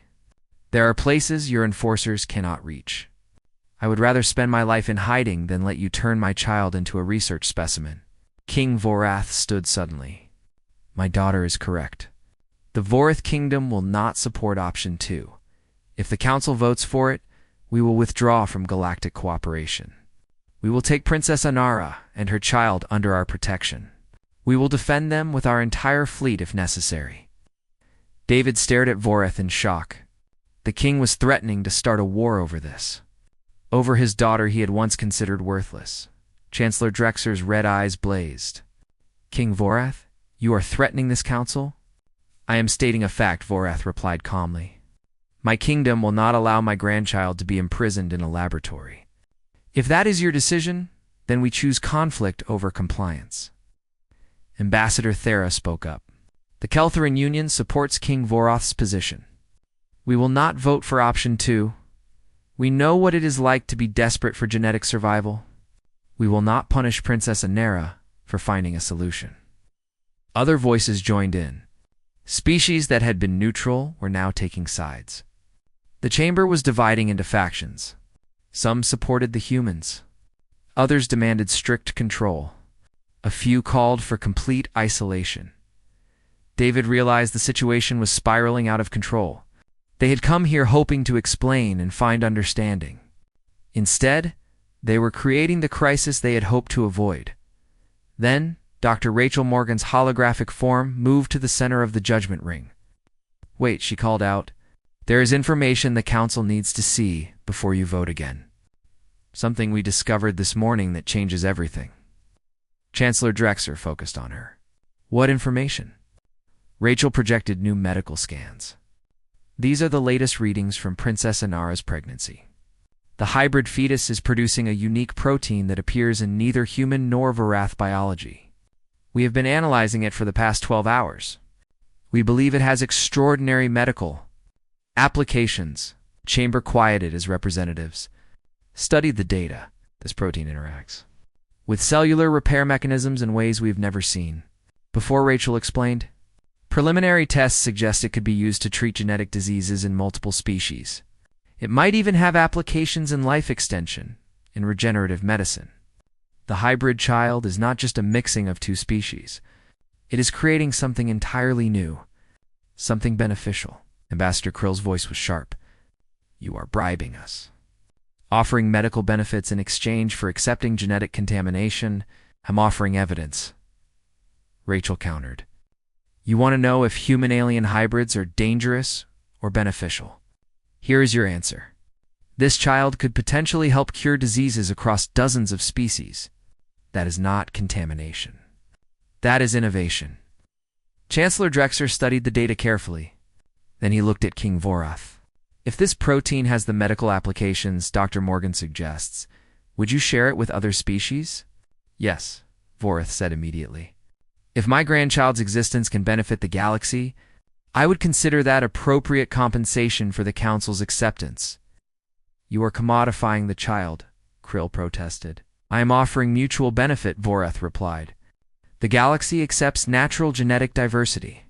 Speaker 1: There are places your enforcers cannot reach. I would rather spend my life in hiding than let you turn my child into a research specimen. King Vorath stood suddenly. My daughter is correct. The Vorith Kingdom will not support option 2. If the council votes for it, we will withdraw from galactic cooperation. We will take Princess Anara and her child under our protection. We will defend them with our entire fleet if necessary. David stared at Voreth in shock. The king was threatening to start a war over this. Over his daughter he had once considered worthless. Chancellor Drexer's red eyes blazed. King Voreth, you are threatening this council? I am stating a fact, Voreth replied calmly. My kingdom will not allow my grandchild to be imprisoned in a laboratory. If that is your decision, then we choose conflict over compliance. Ambassador Thera spoke up. The Keltheran Union supports King Voreth's position. We will not vote for option 2. We know what it is like to be desperate for genetic survival. We will not punish Princess Anara for finding a solution. Other voices joined in. Species that had been neutral were now taking sides. The chamber was dividing into factions. Some supported the humans. Others demanded strict control. A few called for complete isolation. David realized the situation was spiraling out of control. They had come here hoping to explain and find understanding. Instead, they were creating the crisis they had hoped to avoid. Then, Dr. Rachel Morgan's holographic form moved to the center of the judgment ring. Wait, she called out. There is information the council needs to see before you vote again. Something we discovered this morning that changes everything. Chancellor Drexer focused on her. What information? Rachel projected new medical scans. These are the latest readings from Princess Anara's pregnancy. The hybrid fetus is producing a unique protein that appears in neither human nor Vorath biology. We have been analyzing it for the past 12 hours. We believe it has extraordinary medical applications. Chamber quieted as representatives studied the data. This protein interacts with cellular repair mechanisms in ways we've never seen. Before Rachel explained, preliminary tests suggest it could be used to treat genetic diseases in multiple species. It might even have applications in life extension, in regenerative medicine. The hybrid child is not just a mixing of two species. It is creating something entirely new, something beneficial. Ambassador Krill's voice was sharp. You are bribing us. Offering medical benefits in exchange for accepting genetic contamination. I'm offering evidence. Rachel countered. You want to know if human-alien hybrids are dangerous or beneficial? Here is your answer. This child could potentially help cure diseases across dozens of species. That is not contamination. That is innovation. Chancellor Drexer studied the data carefully. Then he looked at King Voreth. If this protein has the medical applications Dr. Morgan suggests, would you share it with other species? Yes, Voreth said immediately. If my grandchild's existence can benefit the galaxy, I would consider that appropriate compensation for the Council's acceptance. You are commodifying the child, Krill protested. I am offering mutual benefit, Voreth replied. The galaxy accepts natural genetic diversity.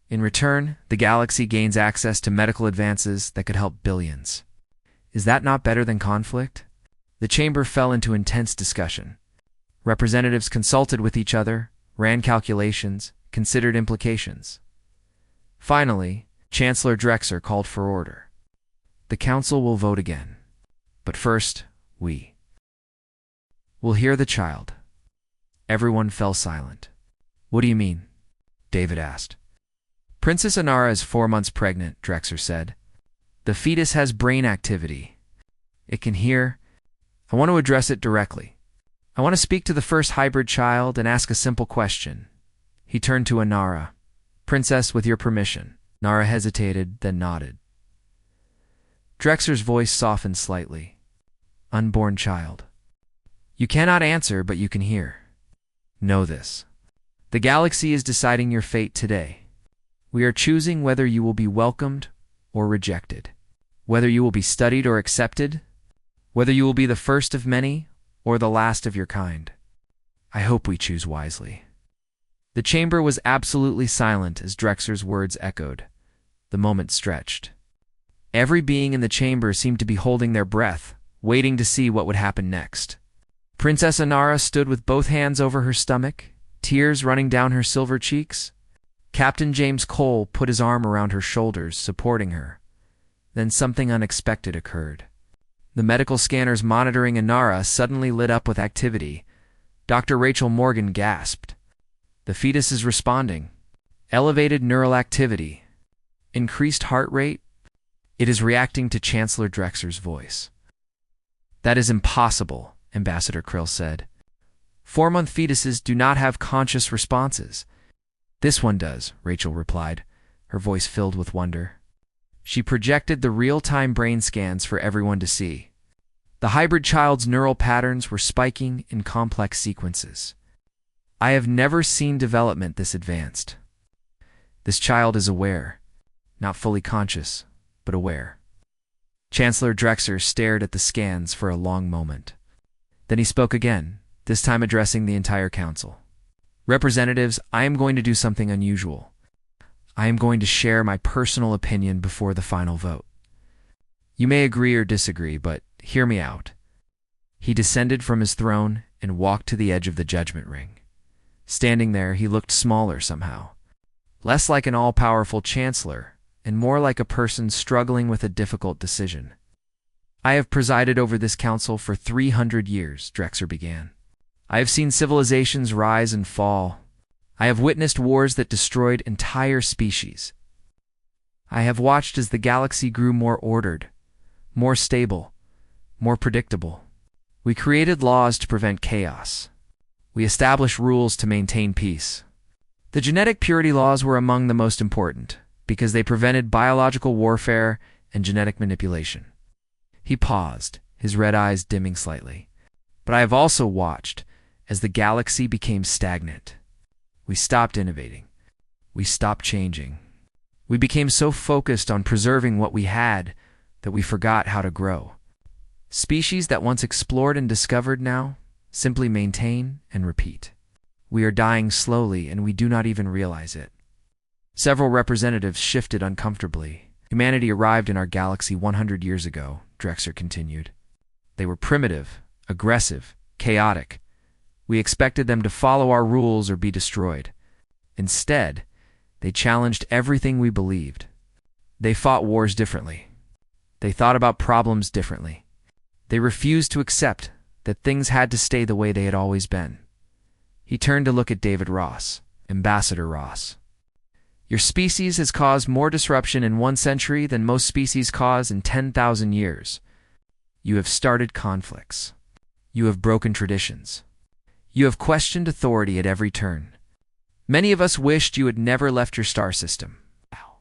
Speaker 1: In return, the galaxy gains access to medical advances that could help billions. Is that not better than conflict? The chamber fell into intense discussion. Representatives consulted with each other, ran calculations, considered implications. Finally, Chancellor Drexer called for order. The council will vote again. But first, we will hear the child. Everyone fell silent. What do you mean? David asked. Princess Anara is 4 months pregnant, Drexer said. The fetus has brain activity. It can hear. I want to address it directly. I want to speak to the first hybrid child and ask a simple question. He turned to Anara. Princess, with your permission. Nara hesitated, then nodded. Drexer's voice softened slightly. Unborn child. You cannot answer, but you can hear. Know this. The galaxy is deciding your fate today. We are choosing whether you will be welcomed or rejected, whether you will be studied or accepted, whether you will be the first of many or the last of your kind. I hope we choose wisely. The chamber was absolutely silent as Drexer's words echoed. The moment stretched. Every being in the chamber seemed to be holding their breath, waiting to see what would happen next. Princess Anara stood with both hands over her stomach, tears running down her silver cheeks. Captain James Cole put his arm around her shoulders, supporting her. Then something unexpected occurred. The medical scanners monitoring Inara suddenly lit up with activity. Dr. Rachel Morgan gasped. The fetus is responding. Elevated neural activity. Increased heart rate. It is reacting to Chancellor Drexer's voice. That is impossible, Ambassador Krill said. 4-month fetuses do not have conscious responses. This one does, Rachel replied, her voice filled with wonder. She projected the real-time brain scans for everyone to see. The hybrid child's neural patterns were spiking in complex sequences. I have never seen development this advanced. This child is aware, not fully conscious, but aware. Chancellor Drexer stared at the scans for a long moment. Then he spoke again, this time addressing the entire council. Representatives, I am going to do something unusual. I am going to share my personal opinion before the final vote. You may agree or disagree, but hear me out. He descended from his throne and walked to the edge of the judgment ring. Standing there, he looked smaller somehow. Less like an all-powerful chancellor, and more like a person struggling with a difficult decision. I have presided over this council for 300 years, Drexer began. I have seen civilizations rise and fall. I have witnessed wars that destroyed entire species. I have watched as the galaxy grew more ordered, more stable, more predictable. We created laws to prevent chaos. We established rules to maintain peace. The genetic purity laws were among the most important, because they prevented biological warfare and genetic manipulation. He paused, his red eyes dimming slightly. But I have also watched as the galaxy became stagnant. We stopped innovating. We stopped changing. We became so focused on preserving what we had that we forgot how to grow. Species that once explored and discovered now simply maintain and repeat. We are dying slowly and we do not even realize it. Several representatives shifted uncomfortably. Humanity arrived in our galaxy 100 years ago, Drexer continued. They were primitive, aggressive, chaotic. We expected them to follow our rules or be destroyed. Instead, they challenged everything we believed. They fought wars differently. They thought about problems differently. They refused to accept that things had to stay the way they had always been. He turned to look at David Ross, Ambassador Ross. Your species has caused more disruption in 1 century than most species cause in 10,000 years. You have started conflicts. You have broken traditions. You have questioned authority at every turn. Many of us wished you had never left your star system. Wow.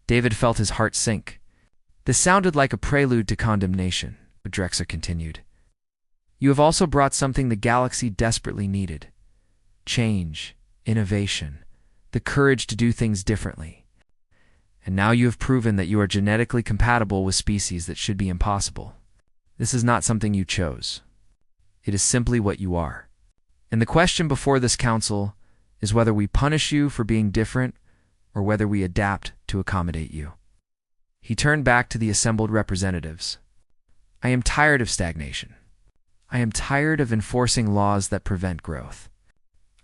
Speaker 1: David felt his heart sink. This sounded like a prelude to condemnation, Drexer continued. You have also brought something the galaxy desperately needed. Change, innovation, the courage to do things differently. And now you have proven that you are genetically compatible with species that should be impossible. This is not something you chose. It is simply what you are. And the question before this council is whether we punish you for being different or whether we adapt to accommodate you. He turned back to the assembled representatives. I am tired of stagnation. I am tired of enforcing laws that prevent growth.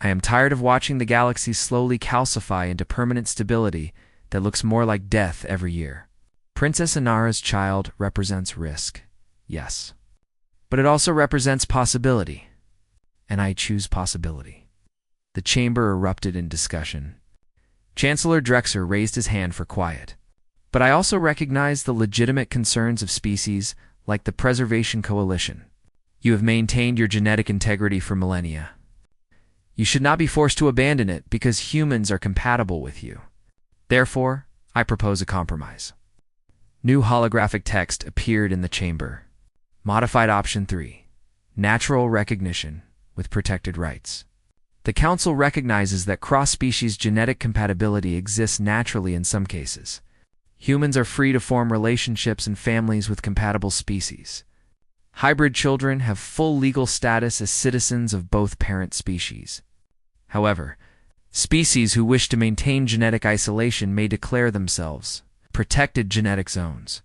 Speaker 1: I am tired of watching the galaxy slowly calcify into permanent stability that looks more like death every year. Princess Inara's child represents risk, yes. But it also represents possibility. And I choose possibility. The chamber erupted in discussion. Chancellor Drexer raised his hand for quiet. But I also recognize the legitimate concerns of species like the Preservation Coalition. You have maintained your genetic integrity for millennia. You should not be forced to abandon it because humans are compatible with you. Therefore, I propose a compromise. New holographic text appeared in the chamber. Modified Option 3. Natural recognition with protected rights. The Council recognizes that cross-species genetic compatibility exists naturally in some cases. Humans are free to form relationships and families with compatible species. Hybrid children have full legal status as citizens of both parent species. However, species who wish to maintain genetic isolation may declare themselves protected genetic zones.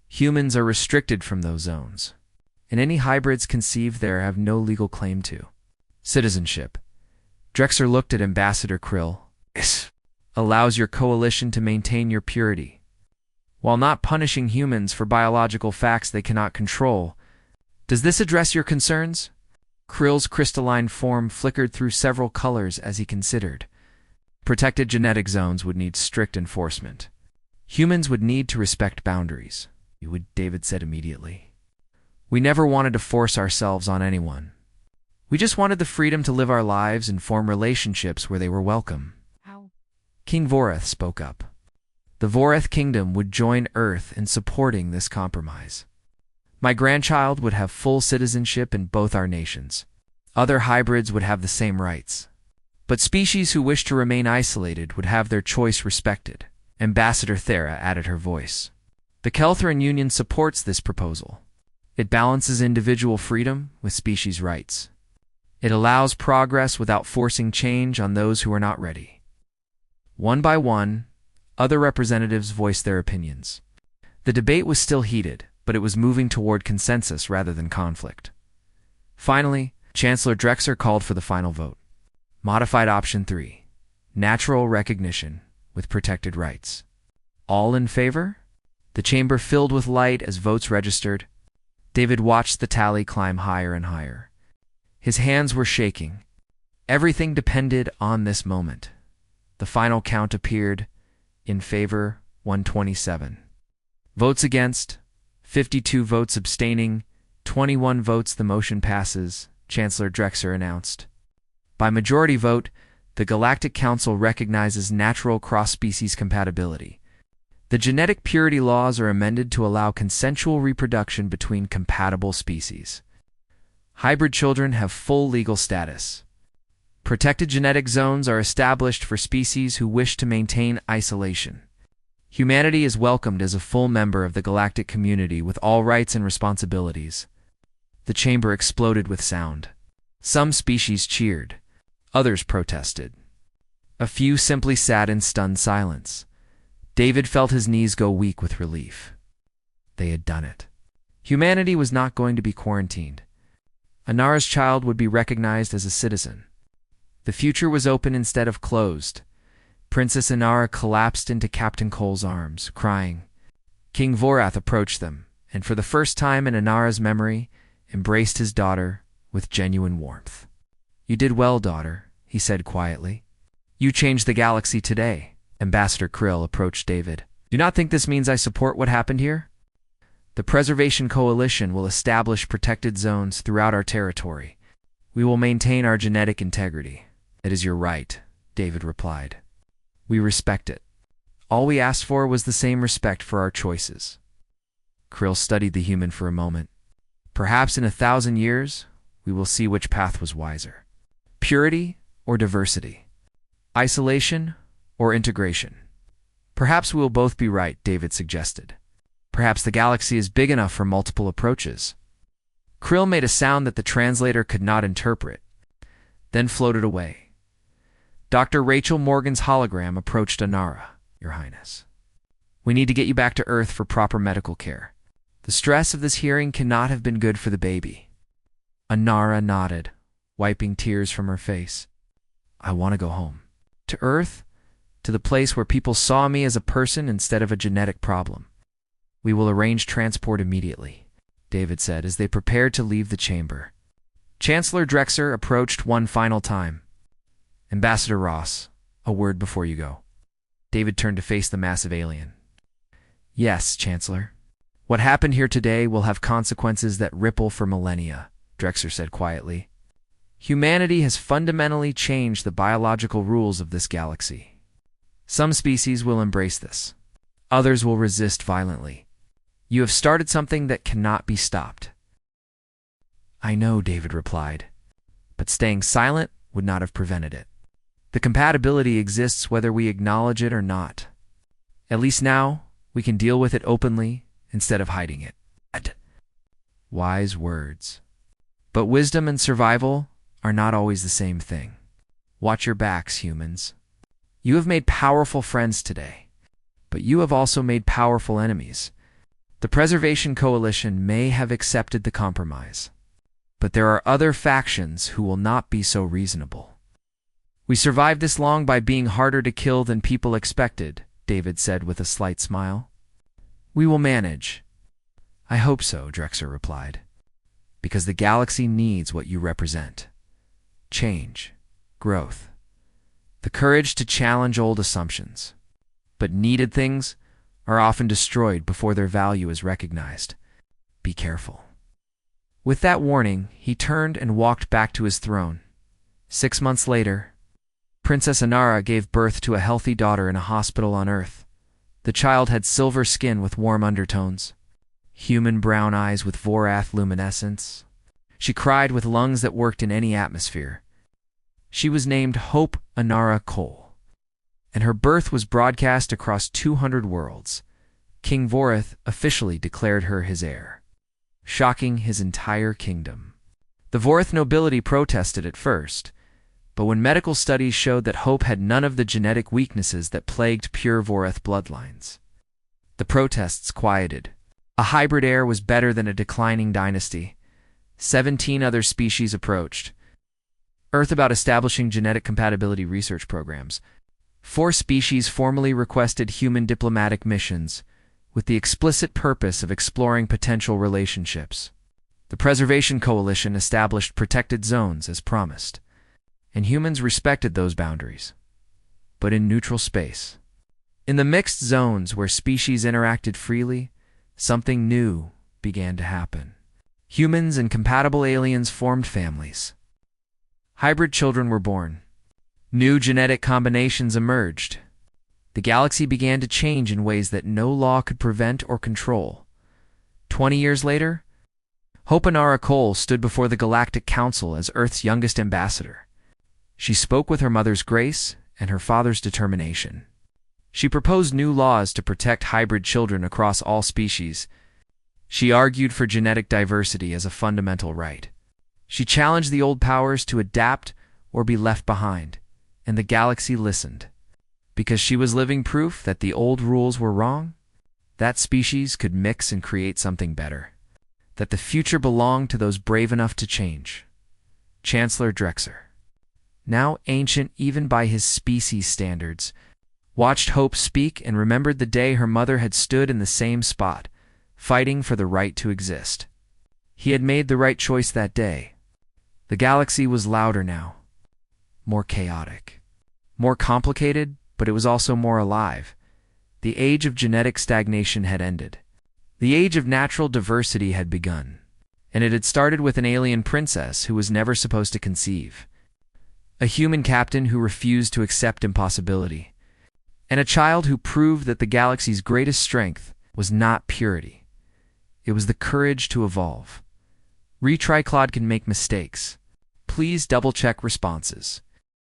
Speaker 1: Humans are restricted from those zones, and any hybrids conceived there have no legal claim to citizenship. Drexer looked at Ambassador Krill. Allows your coalition to maintain your purity. while not punishing humans for biological facts they cannot control. Does this address your concerns? Krill's crystalline form flickered through several colors as he considered. Protected genetic zones would need strict enforcement. Humans would need to respect boundaries, David said immediately. We never wanted to force ourselves on anyone. We just wanted the freedom to live our lives and form relationships where they were welcome.
Speaker 2: How?
Speaker 1: King Voreth spoke up. The Voreth kingdom would join Earth in supporting this compromise. My grandchild would have full citizenship in both our nations. Other hybrids would have the same rights. But species who wish to remain isolated would have their choice respected. Ambassador Thera added her voice. The Kelthran Union supports this proposal. It balances individual freedom with species rights. It allows progress without forcing change on those who are not ready. One by one, other representatives voiced their opinions. The debate was still heated, but it was moving toward consensus rather than conflict. Finally, Chancellor Drexler called for the final vote. Modified Option 3. Natural recognition with protected rights. All in favor? The chamber filled with light as votes registered. David watched the tally climb higher and higher. His hands were shaking. Everything depended on this moment. The final count appeared. In favor, 127. Votes against, 52 votes abstaining, 21 votes. The motion passes, Chancellor Drexler announced. By majority vote, the Galactic Council recognizes natural cross-species compatibility. The genetic purity laws are amended to allow consensual reproduction between compatible species. Hybrid children have full legal status. Protected genetic zones are established for species who wish to maintain isolation. Humanity is welcomed as a full member of the galactic community with all rights and responsibilities. The chamber exploded with sound. Some species cheered. Others protested. A few simply sat in stunned silence. David felt his knees go weak with relief. They had done it. Humanity was not going to be quarantined. Anara's child would be recognized as a citizen. The future was open instead of closed. Princess Inara collapsed into Captain Cole's arms, crying. King Vorath approached them, and for the first time in Inara's memory, embraced his daughter with genuine warmth. You did well, daughter, he said quietly. You changed the galaxy today. Ambassador Krill approached David. Do not think this means I support what happened here? The Preservation Coalition will establish protected zones throughout our territory. We will maintain our genetic integrity. It is your right, David replied. We respect it. All we asked for was the same respect for our choices. Krill studied the human for a moment. Perhaps in 1,000 years, we will see which path was wiser. Purity or diversity? Isolation or integration? Perhaps we will both be right, David suggested. Perhaps the galaxy is big enough for multiple approaches. Krill made a sound that the translator could not interpret, then floated away. Dr. Rachel Morgan's hologram approached Inara. Your Highness, we need to get you back to Earth for proper medical care. The stress of this hearing cannot have been good for the baby. Inara nodded, wiping tears from her face. I want to go home. To Earth? To the place where people saw me as a person instead of a genetic problem. We will arrange transport immediately, David said as they prepared to leave the chamber. Chancellor Drexler approached one final time. Ambassador Ross, a word before you go. David turned to face the massive alien. Yes, Chancellor. What happened here today will have consequences that ripple for millennia, Drexler said quietly. Humanity has fundamentally changed the biological rules of this galaxy. Some species will embrace this. Others will resist violently. You have started something that cannot be stopped. I know, David replied, but staying silent would not have prevented it. The compatibility exists whether we acknowledge it or not. At least now, we can deal with it openly instead of hiding it. Wise words. But wisdom and survival are not always the same thing. Watch your backs, humans. You have made powerful friends today, but you have also made powerful enemies. The Preservation Coalition may have accepted the compromise, but there are other factions who will not be so reasonable. We survived this long by being harder to kill than people expected, David said with a slight smile. We will manage. I hope so, Drexer replied, because the galaxy needs what you represent. Change, growth, the courage to challenge old assumptions. But needed things are often destroyed before their value is recognized. Be careful. With that warning, he turned and walked back to his throne. 6 months later, Princess Inara gave birth to a healthy daughter in a hospital on Earth. The child had silver skin with warm undertones, human brown eyes with Vorath luminescence. She cried with lungs that worked in any atmosphere. She was named Hope Inara Cole, and her birth was broadcast across 200 worlds. King Vorath officially declared her his heir, shocking his entire kingdom. The Vorath nobility protested at first, but when medical studies showed that Hope had none of the genetic weaknesses that plagued pure Vorath bloodlines, the protests quieted. A hybrid heir was better than a declining dynasty. 17 other species approached Earth about establishing genetic compatibility research programs. 4 species formally requested human diplomatic missions, with the explicit purpose of exploring potential relationships. The Preservation Coalition established protected zones as promised, and humans respected those boundaries, but in neutral space. In the mixed zones where species interacted freely, something new began to happen. Humans and compatible aliens formed families. Hybrid children were born. New genetic combinations emerged. The galaxy began to change in ways that no law could prevent or control. 20 years later, Hope Inara Cole stood before the Galactic Council as Earth's youngest ambassador. She spoke with her mother's grace and her father's determination. She proposed new laws to protect hybrid children across all species. She argued for genetic diversity as a fundamental right. She challenged the old powers to adapt or be left behind, and the galaxy listened. Because she was living proof that the old rules were wrong, that species could mix and create something better, that the future belonged to those brave enough to change. Chancellor Drexer, now ancient even by his species standards, watched Hope speak and remembered the day her mother had stood in the same spot, fighting for the right to exist. He had made the right choice that day. The galaxy was louder now, more chaotic, more complicated, but it was also more alive. The age of genetic stagnation had ended. The age of natural diversity had begun, and it had started with an alien princess who was never supposed to conceive, a human captain who refused to accept impossibility, and a child who proved that the galaxy's greatest strength was not purity. It was the courage to evolve. Retriclod can make mistakes. Please double-check responses.